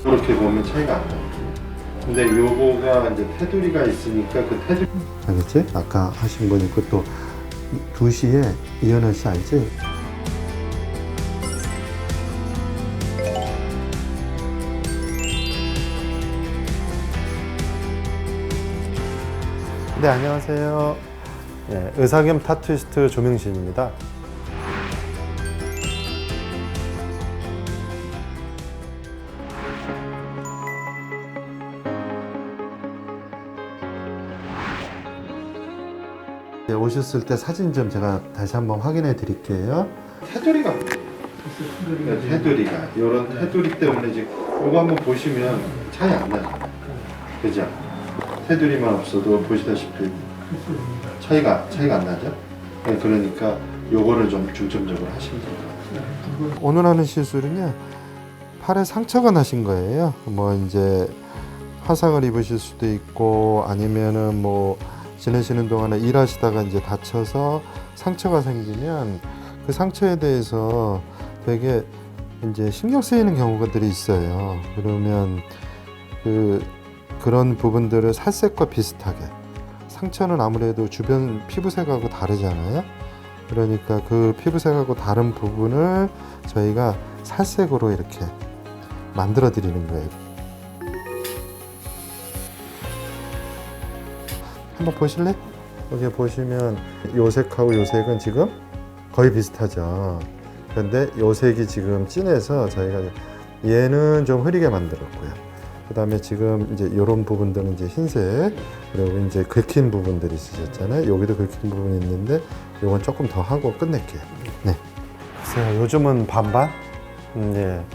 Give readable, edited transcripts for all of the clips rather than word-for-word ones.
그렇게 보면 차이가 안 나요. 근데 요거가 이제 테두리가 있으니까 그 테두리 알겠지? 아까 하신 분이 그것도 2시에 이현아 씨 알지? 네, 안녕하세요. 네, 의사 겸 타투이스트 조명신입니다. 네, 오셨을 때 사진 좀 제가 다시 한번 확인해 드릴게요. 테두리가 테두리가 이런 테두리 때문에 지금 이거 한번 보시면 차이 안 나요. 그죠? 테두리만 없어도 보시다시피 차이가 안 나죠? 네, 그러니까 요거를 좀 중점적으로 하시면 될 것 같아요. 오늘 하는 시술은요, 팔에 상처가 나신 거예요. 뭐 이제 화상을 입으실 수도 있고 아니면은 뭐 지내시는 동안에 일하시다가 이제 다쳐서 상처가 생기면 그 상처에 대해서 되게 이제 신경 쓰이는 경우들이 있어요. 그러면 그런 부분들을 살색과 비슷하게, 상처는 아무래도 주변 피부색하고 다르잖아요. 그러니까 그 피부색하고 다른 부분을 저희가 살색으로 이렇게 만들어 드리는 거예요. 한번 보실래? 여기 보시면 요 색하고 요 색은 지금 거의 비슷하죠. 그런데 요 색이 지금 진해서 저희가 얘는 좀 흐리게 만들었고요. 그 다음에 지금 이제 요런 부분들은 이제 흰색, 그리고 이제 긁힌 부분들이 있으셨잖아요. 여기도 긁힌 부분이 있는데 요건 조금 더 하고 끝낼게요. 네. 글쎄요, 요즘은 반반? 네.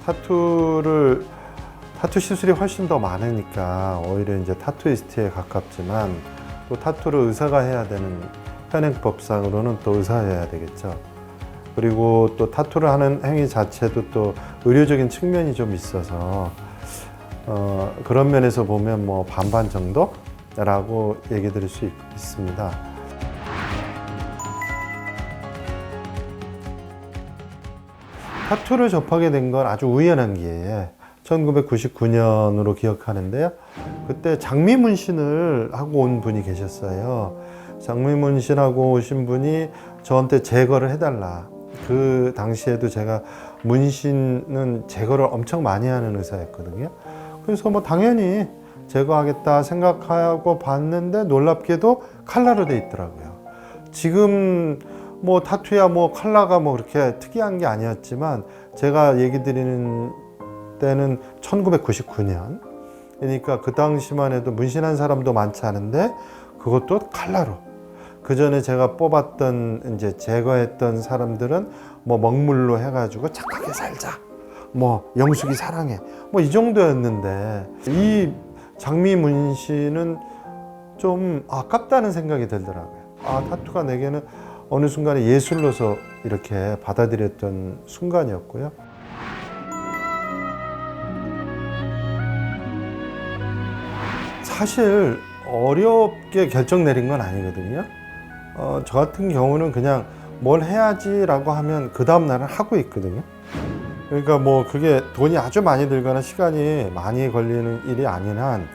타투 시술이 훨씬 더 많으니까 오히려 이제 타투이스트에 가깝지만 또 타투를 의사가 해야 되는 현행법상으로는 또 의사가 해야 되겠죠. 그리고 또 타투를 하는 행위 자체도 또 의료적인 측면이 좀 있어서 그런 면에서 보면 뭐 반반 정도라고 얘기 드릴 수 있습니다. 타투를 접하게 된 건 아주 우연한 기회에 1999년으로 기억하는데요. 그때 장미 문신을 하고 온 분이 계셨어요. 장미 문신하고 오신 분이 저한테 제거를 해달라. 그 당시에도 제가 문신은 제거를 엄청 많이 하는 의사였거든요. 그래서 뭐 당연히 제거하겠다 생각하고 봤는데 놀랍게도 칼라로 돼 있더라고요. 지금 뭐 타투야 뭐 칼라가 뭐 그렇게 특이한 게 아니었지만 제가 얘기 드리는 때는 1999년. 그러니까 그 당시만 해도 문신한 사람도 많지 않은데 그것도 칼라로. 그 전에 제가 뽑았던 이제 제거했던 사람들은 뭐 먹물로 해가지고 착하게 살자. 뭐 영숙이 사랑해. 뭐 이 정도였는데 이 장미 문신은 좀 아깝다는 생각이 들더라고요. 아, 타투가 내게는 어느 순간에 예술로서 이렇게 받아들였던 순간이었고요. 사실 어렵게 결정 내린 건 아니거든요. 저 같은 경우는 그냥 뭘 해야지라고 하면 그 다음 날은 하고 있거든요. 그러니까 뭐 그게 돈이 아주 많이 들거나 시간이 많이 걸리는 일이 아닌 한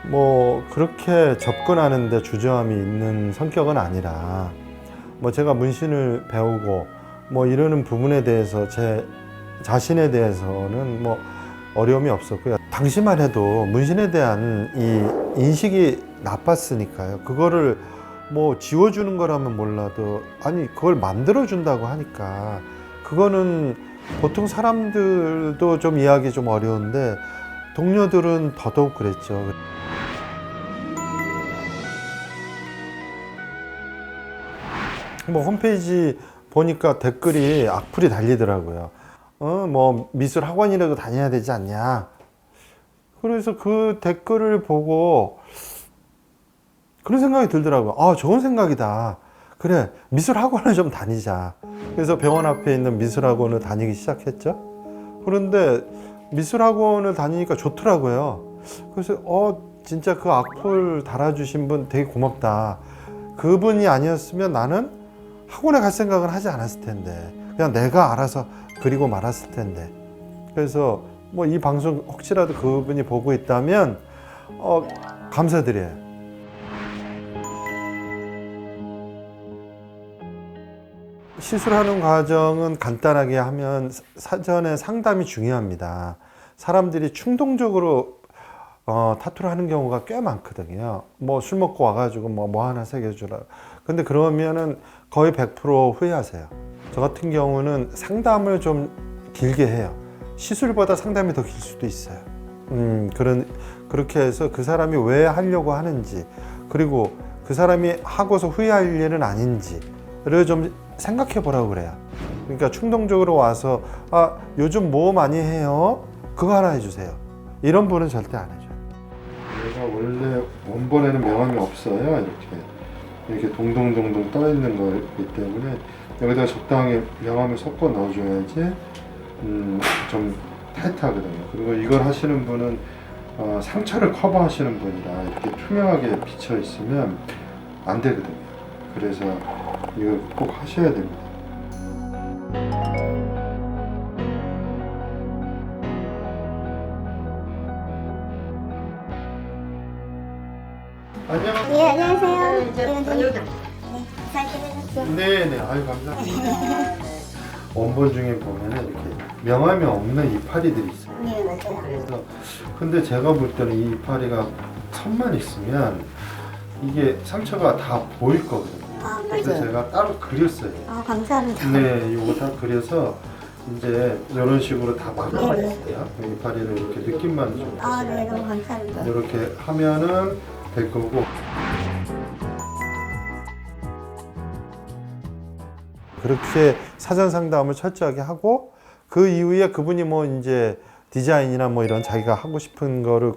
뭐 그렇게 접근하는데 주저함이 있는 성격은 아니라 뭐 제가 문신을 배우고 뭐 이러는 부분에 대해서 제 자신에 대해서는 뭐 어려움이 없었고요. 당시만 해도 문신에 대한 이 인식이 나빴으니까요. 그거를 뭐 지워주는 거라면 몰라도 아니 그걸 만들어준다고 하니까 그거는 보통 사람들도 좀 이해하기 좀 어려운데 동료들은 더더욱 그랬죠. 뭐 홈페이지 보니까 댓글이 악플이 달리더라고요. 뭐 미술 학원이라도 다녀야 되지 않냐. 그래서 그 댓글을 보고 그런 생각이 들더라고요. 아, 좋은 생각이다. 그래, 미술 학원을 좀 다니자. 그래서 병원 앞에 있는 미술 학원을 다니기 시작했죠. 그런데 미술 학원을 다니니까 좋더라고요. 그래서 진짜 그 악플 달아주신 분 되게 고맙다. 그분이 아니었으면 나는 학원에 갈 생각은 하지 않았을 텐데 그냥 내가 알아서 그리고 말았을 텐데. 그래서 뭐 이 방송 혹시라도 그분이 보고 있다면 감사드려요. 시술하는 과정은 간단하게 하면 사전에 상담이 중요합니다. 사람들이 충동적으로 타투를 하는 경우가 꽤 많거든요. 뭐 술 먹고 와가지고 뭐 하나 새겨주라. 근데 그러면은 거의 100% 후회하세요. 저 같은 경우는 상담을 좀 길게 해요. 시술보다 상담이 더 길 수도 있어요. 그렇게 해서 그 사람이 왜 하려고 하는지, 그리고 그 사람이 하고서 후회할 일은 아닌지를 좀 생각해 보라고 그래요. 그러니까 충동적으로 와서 요즘 뭐 많이 해요? 그거 하나 해주세요. 이런 분은 절대 안 해줘요. 얘가 원래 원본에는 명암이 없어요. 이렇게 동동동동 떠 있는 거기 때문에 여기다 적당히 명암을 섞어 넣어줘야지 좀 타이트하거든요. 그리고 이걸 하시는 분은 상처를 커버하시는 분이라 이렇게 투명하게 비쳐 있으면 안 되거든요. 그래서 이거 꼭 하셔야 됩니다. 안녕하세요. 예, 안녕하세요. 네네, 아유 감사합니다. 원본 중에 보면은 이렇게 명암이 없는 이파리들이 있어요. 네, 맞아요. 그래서 근데 제가 볼 때는 이 이파리가 선만 있으면 이게 상처가 다 보일 거거든요. 그래서 맞아요. 제가 따로 그렸어요. 감사합니다. 네, 이거 다 그려서 이제 이런 식으로 다 막아버렸어요. 이파리를 이렇게 느낌만 좀. 네, 너무 감사합니다. 이렇게 하면은 될 거고. 그렇게 사전 상담을 철저하게 하고 그 이후에 그분이 뭐 이제 디자인이나 뭐 이런 자기가 하고 싶은 거를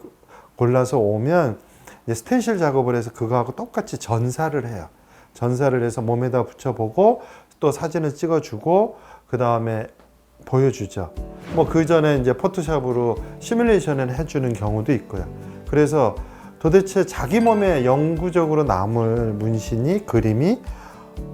골라서 오면 이제 스텐실 작업을 해서 그거하고 똑같이 전사를 해요. 전사를 해서 몸에다 붙여보고 또 사진을 찍어주고 그 다음에 보여주죠. 뭐 그 전에 이제 포토샵으로 시뮬레이션을 해주는 경우도 있고요. 그래서 도대체 자기 몸에 영구적으로 남을 문신이, 그림이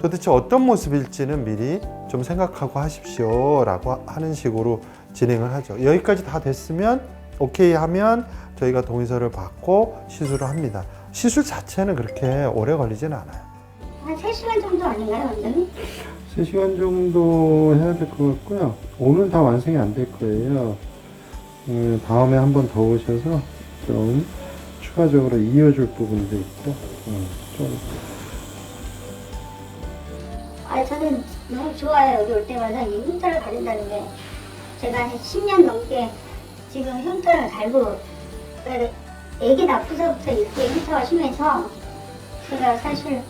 도대체 어떤 모습일지는 미리 좀 생각하고 하십시오 라고 하는 식으로 진행을 하죠. 여기까지 다 됐으면 오케이 하면 저희가 동의서를 받고 시술을 합니다. 시술 자체는 그렇게 오래 걸리진 않아요. 한 3시간 정도 아닌가요, 원장님? 3시간 정도 해야 될 것 같고요. 오늘 다 완성이 안 될 거예요. 다음에 한 번 더 오셔서 좀 추가적으로 이어줄 부분도 있고 좀. 저는 너무 좋아요. 여기 올 때마다 이 흉터를 가린다는 게. 제가 한 10년 넘게 지금 흉터를 달고, 애기 낳고서부터 이렇게 흉터가 심해서 제가 사실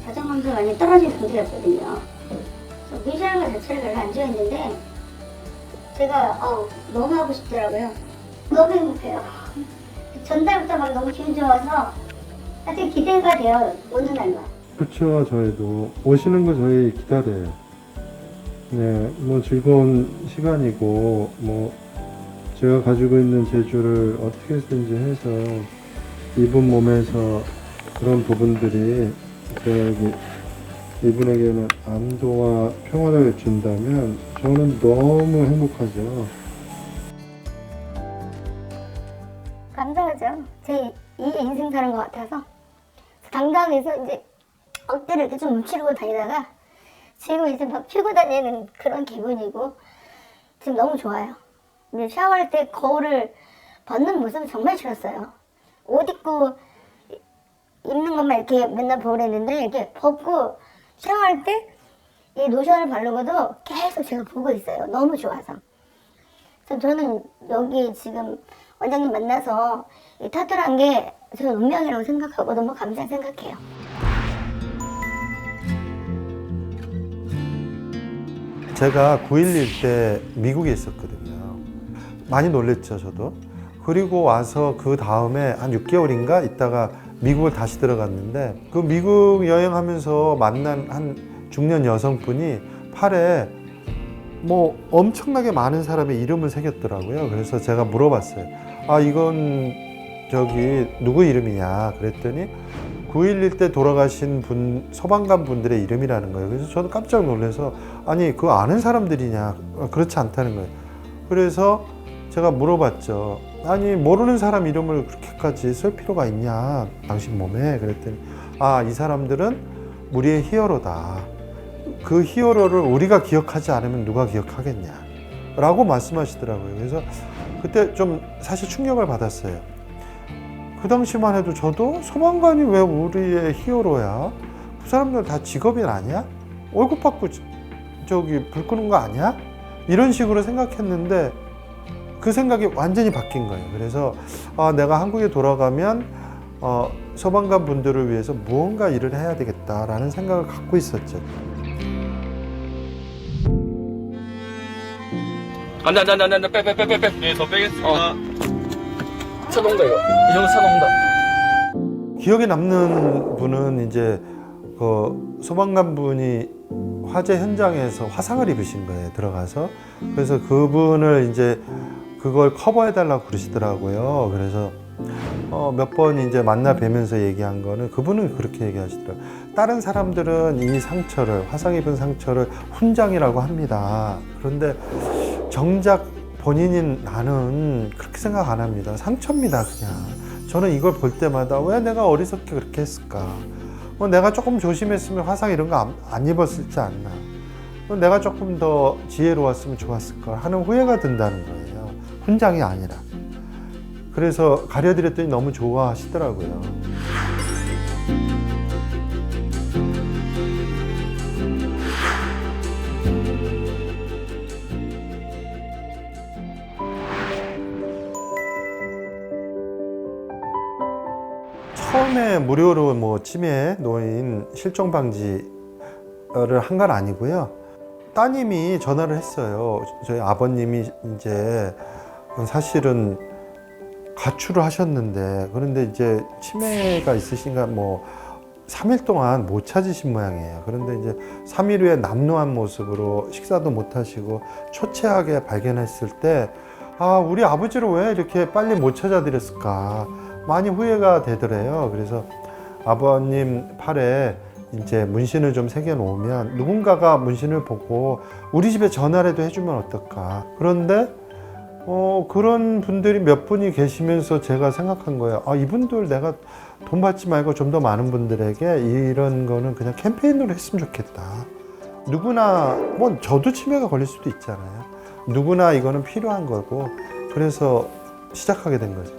자존감도 많이 떨어진 상태였거든요. 그래서 문신하는 것 자체를 별로 안 좋아했는데 제가 너무 하고 싶더라고요. 너무 행복해요. 전달부터 막 너무 기분 좋아서 하여튼 기대가 돼요. 오는 날만. 그렇죠. 저희도 오시는 거 저희 기다려요. 네, 뭐 즐거운 시간이고 뭐 제가 가지고 있는 재주를 어떻게 해서든지 해서 이분 몸에서 그런 부분들이 제가 이분에게는 안도와 평화를 준다면 저는 너무 행복하죠. 감사하죠. 제 2의 인생 사는 것 같아서 당당해서 이제 억대를 이렇게 좀 뭉치고 다니다가 지금 이제 막 피고 다니는 그런 기분이고 지금 너무 좋아요. 근데 샤워할 때 거울을 벗는 모습은 정말 싫었어요. 옷 입고 입는 것만 이렇게 맨날 보고 그랬는데 이렇게 벗고 샤워할 때 이 로션을 바르고도 계속 제가 보고 있어요. 너무 좋아서. 그래서 저는 여기 지금 원장님 만나서 이 타투를 한 게 저는 운명이라고 생각하고 너무 감사히 생각해요. 제가 9.11 때 미국에 있었거든요. 많이 놀랬죠, 저도. 그리고 와서 그 다음에 한 6개월인가 있다가 미국을 다시 들어갔는데 그 미국 여행하면서 만난 한 중년 여성분이 팔에 뭐 엄청나게 많은 사람의 이름을 새겼더라고요. 그래서 제가 물어봤어요. 이건 저기 누구 이름이냐 그랬더니 9.11 때 돌아가신 분, 소방관 분들의 이름이라는 거예요. 그래서 저도 깜짝 놀라서 아니 그거 아는 사람들이냐, 그렇지 않다는 거예요. 그래서 제가 물어봤죠. 아니 모르는 사람 이름을 그렇게까지 쓸 필요가 있냐 당신 몸에. 그랬더니 아, 이 사람들은 우리의 히어로다. 그 히어로를 우리가 기억하지 않으면 누가 기억하겠냐 라고 말씀하시더라고요. 그래서 그때 좀 사실 충격을 받았어요. 그 당시만 해도 저도 소방관이 왜 우리의 히어로야? 그 사람들 다 직업인 아니야? 월급 받고 저기 불 끄는 거 아니야? 이런 식으로 생각했는데 그 생각이 완전히 바뀐 거예요. 그래서 내가 한국에 돌아가면 소방관 분들을 위해서 무언가 일을 해야 되겠다라는 생각을 갖고 있었죠. 안돼 안돼 안돼 안돼 빼. 네, 더 빼겠습니다. 차 나온다 이거. 이 정도 차 나온다. 기억에 남는 분은 이제 그 소방관 분이 화재 현장에서 화상을 입으신 거예요. 들어가서. 그래서 그분을 이제 그걸 커버해 달라고 그러시더라고요. 그래서 몇 번 이제 만나 뵈면서 얘기한 거는 그분은 그렇게 얘기하시더라고요. 다른 사람들은 이 상처를, 화상 입은 상처를 훈장이라고 합니다. 그런데 정작 본인인 나는 그렇게 생각 안 합니다. 상처입니다, 그냥. 저는 이걸 볼 때마다 왜 내가 어리석게 그렇게 했을까? 내가 조금 조심했으면 화상 이런 거 안 입었을지 않나? 내가 조금 더 지혜로웠으면 좋았을 걸 하는 후회가 든다는 거예요. 훈장이 아니라. 그래서 가려드렸더니 너무 좋아하시더라고요. 처음에 무료로 뭐 치매, 노인, 실종 방지를 한 건 아니고요. 따님이 전화를 했어요. 저희 아버님이 이제 사실은 가출을 하셨는데, 그런데 이제 치매가 있으신가 뭐 3일 동안 못 찾으신 모양이에요. 그런데 이제 3일 후에 남루한 모습으로 식사도 못 하시고 초췌하게 발견했을 때, 우리 아버지를 왜 이렇게 빨리 못 찾아드렸을까 많이 후회가 되더래요. 그래서 아버님 팔에 이제 문신을 좀 새겨 놓으면 누군가가 문신을 보고 우리 집에 전화라도 해주면 어떨까. 그런데 그런 분들이 몇 분이 계시면서 제가 생각한 거예요. 이분들 내가 돈 받지 말고 좀 더 많은 분들에게 이런 거는 그냥 캠페인으로 했으면 좋겠다. 누구나, 뭐 저도 치매가 걸릴 수도 있잖아요. 누구나 이거는 필요한 거고, 그래서 시작하게 된 거죠.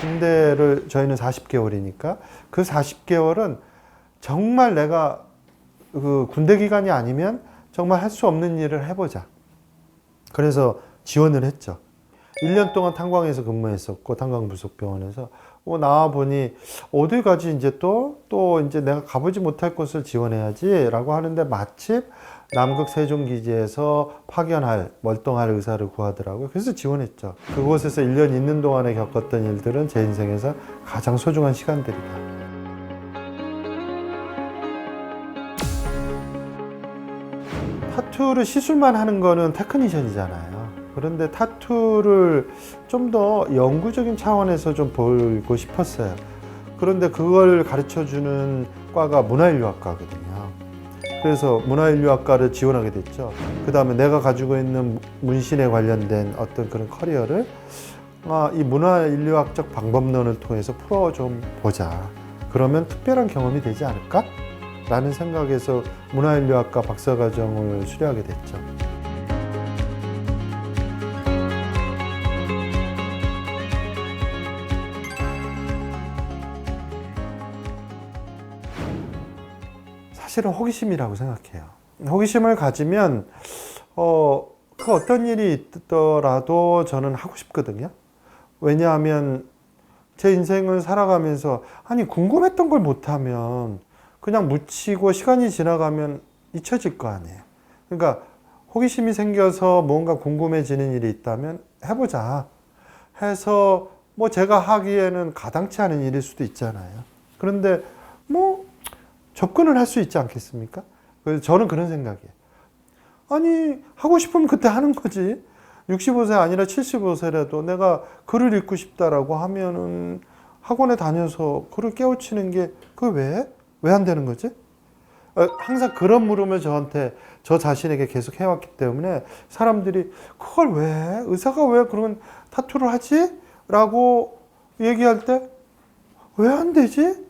군대를 저희는 40개월이니까 그 40개월은 정말 내가 그 군대 기간이 아니면 정말 할 수 없는 일을 해보자. 그래서 지원을 했죠. 1년 동안 탄광에서 근무했었고, 탄광부속병원에서 나와 보니 어디 가지 이제 또 이제 내가 가보지 못할 곳을 지원해야지라고 하는데 마침 남극 세종기지에서 파견할 멀동할 의사를 구하더라고요. 그래서 지원했죠. 그곳에서 1년 있는 동안에 겪었던 일들은 제 인생에서 가장 소중한 시간들이다. 타투를 시술만 하는 거는 테크니션이잖아요. 그런데 타투를 좀 더 연구적인 차원에서 좀 보고 싶었어요. 그런데 그걸 가르쳐주는 과가 문화인류학과거든요. 그래서 문화인류학과를 지원하게 됐죠. 그 다음에 내가 가지고 있는 문신에 관련된 어떤 그런 커리어를 이 문화인류학적 방법론을 통해서 풀어 좀 보자. 그러면 특별한 경험이 되지 않을까? 라는 생각에서 문화인류학과 박사과정을 수료하게 됐죠. 사실은 호기심이라고 생각해요. 호기심을 가지면 그 어떤 일이 있더라도 저는 하고 싶거든요. 왜냐하면 제 인생을 살아가면서 궁금했던 걸 못하면 그냥 묻히고 시간이 지나가면 잊혀질 거 아니에요. 그러니까 호기심이 생겨서 뭔가 궁금해지는 일이 있다면 해보자 해서 뭐 제가 하기에는 가당치 않은 일일 수도 있잖아요. 그런데 뭐 접근을 할 수 있지 않겠습니까? 그래서 저는 그런 생각이에요. 하고 싶으면 그때 하는 거지. 65세 아니라 75세라도 내가 글을 읽고 싶다라고 하면은 학원에 다녀서 그걸 깨우치는 게 그게 왜? 왜 안 되는 거지? 항상 그런 물음을 저한테 저 자신에게 계속 해왔기 때문에 사람들이 그걸 왜? 의사가 왜 그런 타투를 하지? 라고 얘기할 때 왜 안 되지?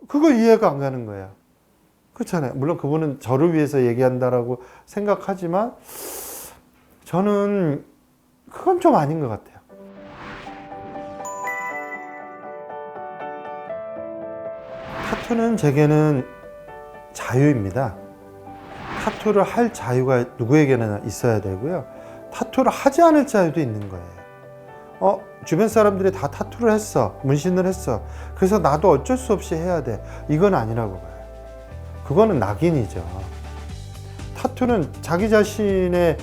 그거 이해가 안 가는 거예요. 그렇잖아요. 물론 그분은 저를 위해서 얘기한다라고 생각하지만 저는 그건 좀 아닌 것 같아요. 타투는 제게는 자유입니다. 타투를 할 자유가 누구에게나 있어야 되고요. 타투를 하지 않을 자유도 있는 거예요. 주변 사람들이 다 타투를 했어. 문신을 했어. 그래서 나도 어쩔 수 없이 해야 돼. 이건 아니라고 봐요. 그거는 낙인이죠. 타투는 자기 자신의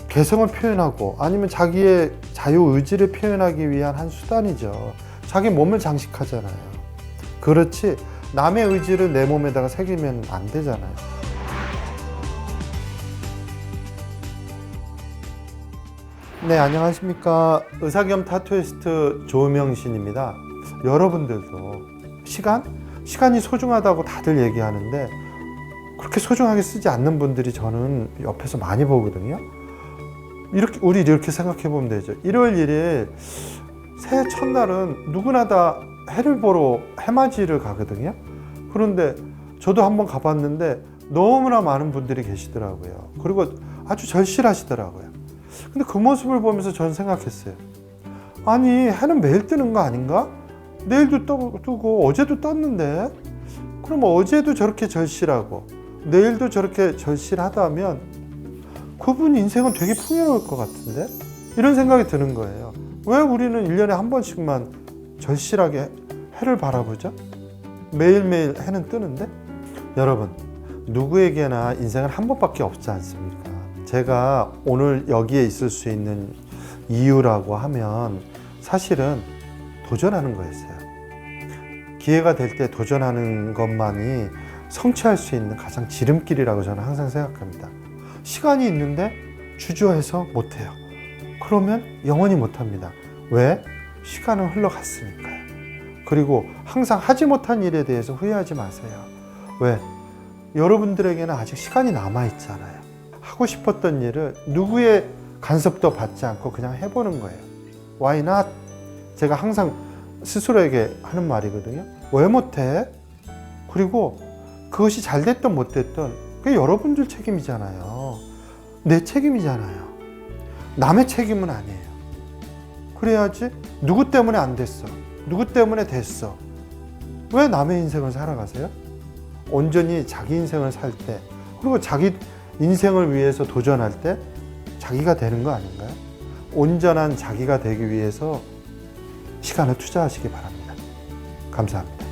개성을 표현하고 아니면 자기의 자유의지를 표현하기 위한 한 수단이죠. 자기 몸을 장식하잖아요. 그렇지 남의 의지를 내 몸에다가 새기면 안 되잖아요. 네, 안녕하십니까. 의사 겸 타투이스트 조명신입니다. 여러분들도 시간이 소중하다고 다들 얘기하는데 그렇게 소중하게 쓰지 않는 분들이 저는 옆에서 많이 보거든요. 우리 이렇게 생각해 보면 되죠. 1월 1일 새해 첫날은 누구나 다 해를 보러 해맞이를 가거든요. 그런데 저도 한번 가봤는데 너무나 많은 분들이 계시더라고요. 그리고 아주 절실하시더라고요. 근데 그 모습을 보면서 저는 생각했어요. 아니, 해는 매일 뜨는 거 아닌가? 내일도 뜨고 어제도 떴는데 그럼 어제도 저렇게 절실하고 내일도 저렇게 절실하다면 그분 인생은 되게 풍요로울 것 같은데? 이런 생각이 드는 거예요. 왜 우리는 1년에 한 번씩만 절실하게 해를 바라보죠? 매일매일 해는 뜨는데? 여러분, 누구에게나 인생은 한 번밖에 없지 않습니까? 제가 오늘 여기에 있을 수 있는 이유라고 하면 사실은 도전하는 거였어요. 기회가 될 때 도전하는 것만이 성취할 수 있는 가장 지름길이라고 저는 항상 생각합니다. 시간이 있는데 주저해서 못해요. 그러면 영원히 못합니다. 왜? 시간은 흘러갔으니까요. 그리고 항상 하지 못한 일에 대해서 후회하지 마세요. 왜? 여러분들에게는 아직 시간이 남아있잖아요. 하고 싶었던 일을 누구의 간섭도 받지 않고 그냥 해보는 거예요. Why not? 제가 항상 스스로에게 하는 말이거든요. 왜 못해? 그리고 그것이 잘 됐든 못 됐든 그게 여러분들 책임이잖아요. 내 책임이잖아요. 남의 책임은 아니에요. 그래야지 누구 때문에 안 됐어. 누구 때문에 됐어. 왜 남의 인생을 살아가세요? 온전히 자기 인생을 살 때, 그리고 자기 인생을 위해서 도전할 때 자기가 되는 거 아닌가요? 온전한 자기가 되기 위해서 시간을 투자하시기 바랍니다. 감사합니다.